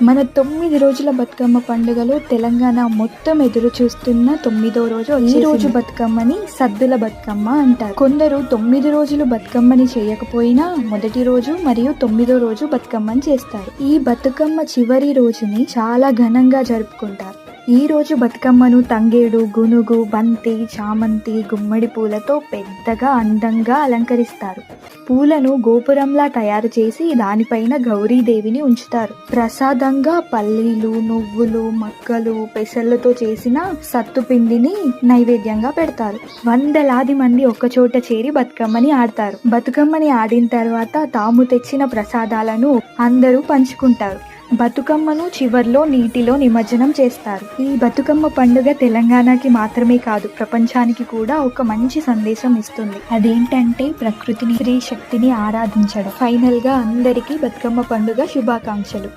మన 9 రోజుల బతుకమ్మ పండుగలో తెలంగాణ మొత్తం ఎదురు చూస్తున్న 9వ రోజు ఈ రోజు బతుకమ్మని సద్దుల బతుకమ్మ అంటారు. కొందరు 9 రోజులు బతుకమ్మని చేయకపోయినా మొదటి రోజు మరియు 9వ రోజు బతుకమ్మని చేస్తారు. ఈ బతుకమ్మ చివరి రోజుని చాలా ఘనంగా జరుపుకుంటారు. ఈ రోజు బతుకమ్మను తంగేడు, గునుగు, బంతి, చామంతి, గుమ్మడి పూలతో పెద్దగా అందంగా అలంకరిస్తారు. పూలను గోపురంలా తయారు చేసి దానిపైన గౌరీదేవిని ఉంచుతారు. ప్రసాదంగా పల్లీలు, నువ్వులు, మక్కలు, పెసర్లతో చేసిన సత్తుపిండిని నైవేద్యంగా పెడతారు. వందలాది మంది ఒక్కచోట చేరి బతుకమ్మని ఆడతారు. బతుకమ్మని ఆడిన తర్వాత తాము తెచ్చిన ప్రసాదాలను అందరూ పంచుకుంటారు. బతుకమ్మను చివర్లో నీటిలో నిమజ్జనం చేస్తారు. ఈ బతుకమ్మ పండుగ తెలంగాణకి మాత్రమే కాదు, ప్రపంచానికి కూడా ఒక మంచి సందేశం ఇస్తుంది. అదేంటంటే ప్రకృతిని, స్త్రీ శక్తిని ఆరాధించడం. ఫైనల్ గా అందరికీ బతుకమ్మ పండుగ శుభాకాంక్షలు.